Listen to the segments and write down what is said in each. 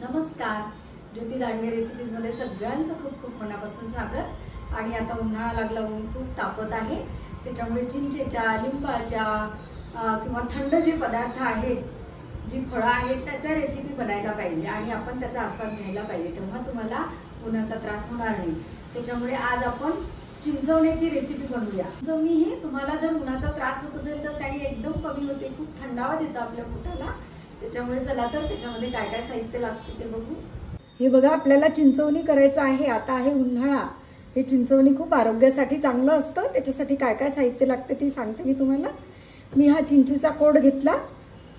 नमस्कार, ज्योती दांडगे रेसिपीज मध्ये सगळ्यांचं खूप खूप मनापासून स्वागत। आणि आता उन्हाळा लागला, ऊन खूप तापत आहे, त्याच्यामुळे चिंचेच्या, लिंबाच्या किंवा थंड जे पदार्थ आहेत, जी फळं आहेत त्याच्या रेसिपी बनायला पाहिजे आणि आपण त्याचा आस्वाद घ्यायला पाहिजे, तेव्हा तुम्हाला उन्हाचा त्रास होणार नाही। त्याच्यामुळे आज आपण चिंचवण्याची रेसिपी बनवूया। चिंचवणी ही तुम्हाला जर उन्हाचा त्रास होत असेल तर त्याने एकदम कमी होते, खूप थंडावा देतं आपल्या पोटाला। त्याच्यामुळे चला तर त्याच्यामध्ये काय काय साहित्य लागते ते बघू। हे बघा, आपल्याला चिंचवणी करायचं आहे। आता आहे उन्हाळा, हे चिंचवणी खूप आरोग्यासाठी चांगलं असतं। त्याच्यासाठी काय काय साहित्य लागते ते सांगते मी तुम्हाला। मी हा चिंचेचा कोड घेतला,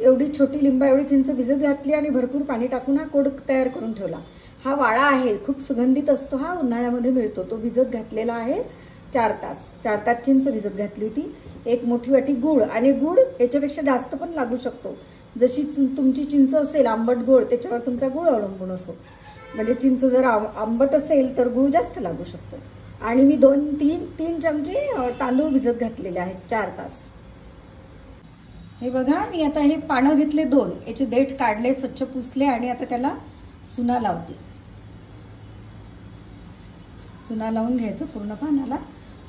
एवढी छोटी लिंबा एवढी चिंच भिजत घातली आणि भरपूर पाणी टाकून हा कोड तयार करून ठेवला। हा वाळा आहे, खूप सुगंधित असतो, हा उन्हाळ्यामध्ये मिळतो। तो भिजत घातलेला आहे 4 तास। 4 तास चिंच भिजत घातली होती। एक मोठी वाटी गूळ, आणि गूळ याच्यापेक्षा जास्त पण लागू शकतो। जशी तुमची चिंच असेल आंबट गोड, त्याच्यावर तुमचा गूळ अवलंबून असो। म्हणजे चिंच जर आंबट असेल तर गूळ जास्त लागू शकतो। आणि मी 2-3 चमचे तांदूळ भिजत घातलेले आहेत 4 तास। हे बघा, मी आता हे पानं घेतले 2, याचे देठ काढले, स्वच्छ पुसले आणि आता त्याला चुना लावते। चुना लावून घ्यायचं पूर्ण पानाला।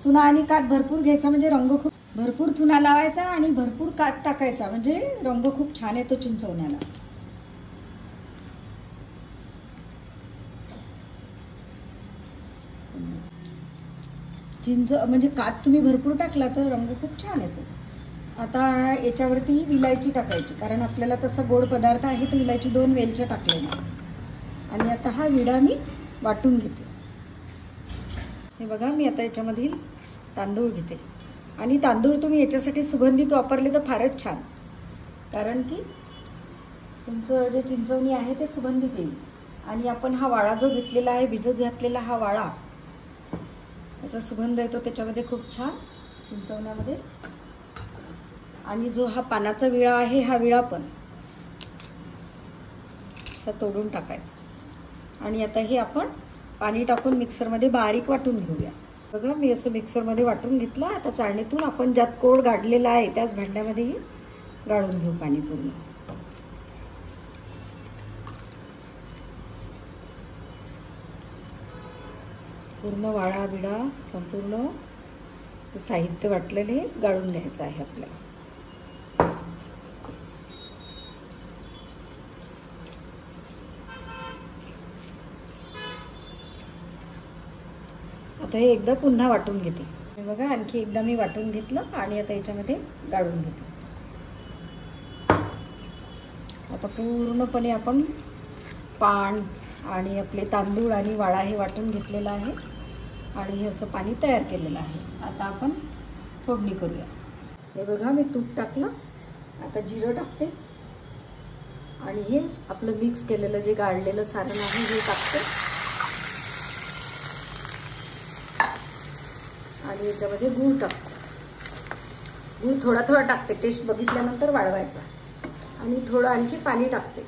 चुना आणि कात भरपूर घ्यायचा, म्हणजे रंग खूप भरपूर चुना लावायचा आणि भरपूर कात टाकायचा, म्हणजे रंग खूप छान येतो चिंचवण्याला। चिंच म्हणजे कात तुम्ही भरपूर टाकला तर रंग खूप छान येतो। आता याच्यावरती विलायची टाकायची, कारण आपल्याला तसा गोड पदार्थ आहे तर विलायची 2 वेलच्या टाकलेल्या। आणि आता हा विडा मी वाटून घेते। हे बघा, मी आता याच्यामधील तांदूळ घेते। आणि तांदूळ तुम्ही याच्यासाठी सुगंधित वापरले तर फारच छान, कारण की तुमचं जे चिंचवणी आहे ते सुगंधित येईल। आणि आपण हा वाळा जो घेतलेला आहे, भिजत घातलेला हा वाळा, याचा सुगंध येतो त्याच्यामध्ये खूप छान चिंचवण्यामध्ये। आणि जो हा पानाचा विळा आहे, हा विळा पण असा तोडून टाकायचा। आणि आता हे आपण पाणी टाकून मिक्सरमध्ये बारीक वाटून घेऊया। बघा, मी असं मिक्सरमध्ये वाटून घेतलं। आता चाळणीतून आपण ज्यात कोड गाडलेला आहे त्याच भांड्यामध्ये गाळून घेऊ पाणी पूर्ण। पूर्ण वाळा बिडा संपूर्ण साहित्य वाटलेले गाळून घ्यायचं आहे आपल्याला। आता हे एकदा पुन्हा वाटून घेते। हे बघा, आणखी एकदा मी वाटून घेतलं आणि आता याच्यामध्ये गाळून घेते। आता पूर्णपणे आपण पान आणि आपले तांदूळ आणि वाळा हे वाटून घेतलेलं आहे आणि हे असं पाणी तयार केलेलं आहे। आता आपण फोडणी करूया। हे बघा, मी तूप टाकलं, आता जिरं टाकते आणि हे आपलं मिक्स केलेलं जे गाळलेलं सारण आहे हे टाकते। आणि याच्यामध्ये गूळ टाकते। गूळ थोडा थोडा टाकते, टेस्ट बघितल्यानंतर वाढवायचा। आणि थोडं आणखी पाणी टाकते।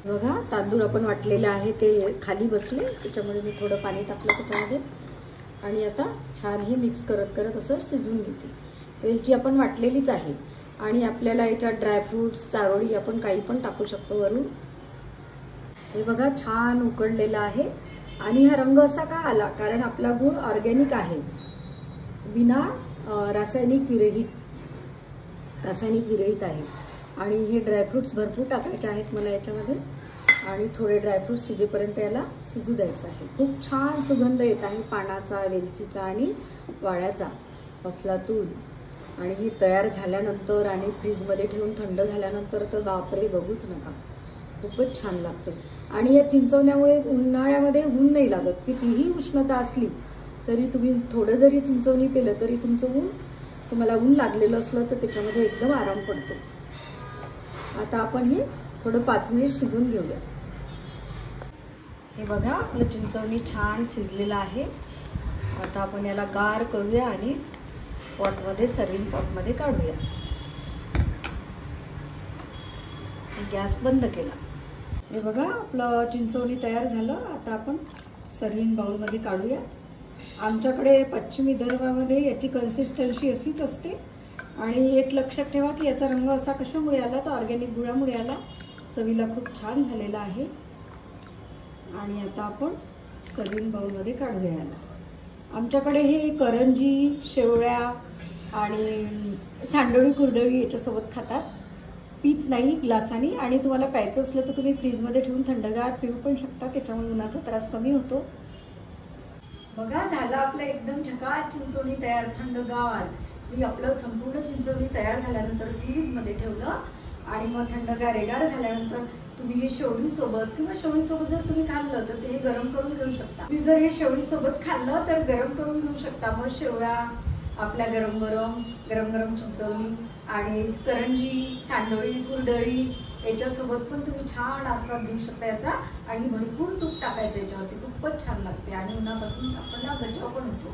बघा, तांदूळ आपण वाटलेले आहे ते खाली बसले, त्याच्यामुळे मी थोडं पाणी टाकलं त्याच्यामध्ये। आणि आता छान हे मिक्स करत करत असं शिजवून घेते। वेलची आपण वाटलेलीच आहे आणि आपल्याला याच्यात ड्रायफ्रुट्स, चारोळी आपण काही पण टाकू शकतो वरून। हे बघा, छान उकळलेलं आहे। आणि हा रंग असा का आला, कारण आपला गूळ ऑर्गॅनिक आहे, बिना रासायनिक विरहित आहे। आणि हे ड्रायफ्रुट्स भरपूर टाकायचे आहेत मला याच्यामध्ये। आणि थोडे ड्रायफ्रुट्स शिजेपर्यंत याला शिजू द्यायचं आहे। खूप छान सुगंध येत आहे पानाचा, वेलचीचा आणि वाळ्याचा, अफलातून। आणि हे तयार झाल्यानंतर आणि फ्रीजमध्ये ठेवून थंड झाल्यानंतर तर बापरे, बघूच नका, खूपच छान लागते। आणि या चिंचवण्यामुळे उन्हाळ्यामध्ये ऊन नाही लागत। कितीही उष्णता असली तरी तुम्ही थोडं जरी चिंचवणी पिलं तरी तुम्हाला ऊन लागलेलं असलं तर त्याच्यामध्ये एकदम आराम पडतो। आता आपण हे थोडं 5 मिनिट शिजून घेऊया। हे बघा, आपलं चिंचवणी छान शिजलेलं आहे। आता आपण याला गार करूया आणि पॉटमध्ये, सर्विंग पॉटमध्ये काढूया। गॅस बंद केला। हे बघा, आपलं चिंचवणी तयार झालं। आता आपण सर्विंग बाउलमध्ये काढूया। आमच्याकडे पश्चिम विदर्भामध्ये याची कन्सिस्टन्सी अशीच असते। आणि एक लक्षात ठेवा की याचा रंग असा कशामुळे आला, तर ऑर्गॅनिक गुळामुळे आला। चवीला खूप छान झालेला आहे। आणि आता आपण सर्विंग बाउलमध्ये काढूया याला। आमच्याकडे हे करंजी, शेवळ्या आणि सांडोळी कुरडोळी याच्यासोबत खातात, पीत नाही ग्लासानी। आणि तुम्हाला प्यायचं असलं तर तुम्ही फ्रीजमध्ये ठेवून थंडगार पिऊ पण शकता, त्याच्यामुळे उन्हाचा त्रास कमी होतो। बघा झालं आपलं एकदम झकास चिंचोळी तयार, थंडगार। मी आपलं संपूर्ण चिंचोळी तयार झाल्यानंतर फ्रीजमध्ये ठेवलं आणि मग थंडगार झाल्यानंतर तुम्ही हे शेवळी सोबत किंवा शेवळी सोबत जर तुम्ही खाल्लं तर ते गरम करून घेऊ शकता। तुम्ही जर हे शेवळी सोबत खाल्लं तर गरम करून घेऊ शकता। मग शेवळ्या आपल्या गरम गरम चिंचोळी आणि करंजी, सांडोळी, कुरडोळी याच्यासोबत पण तुम्ही छान आस्वाद घेऊ शकता याचा। आणि भरपूर तूप टाकायचं याच्यावरती, खूपच छान लागते आणि उन्हापासून आपल्याला बचाव पण होतो।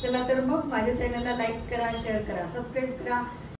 चला तर मग माझ्या चॅनलला लाईक करा, शेअर करा, सबस्क्राईब करा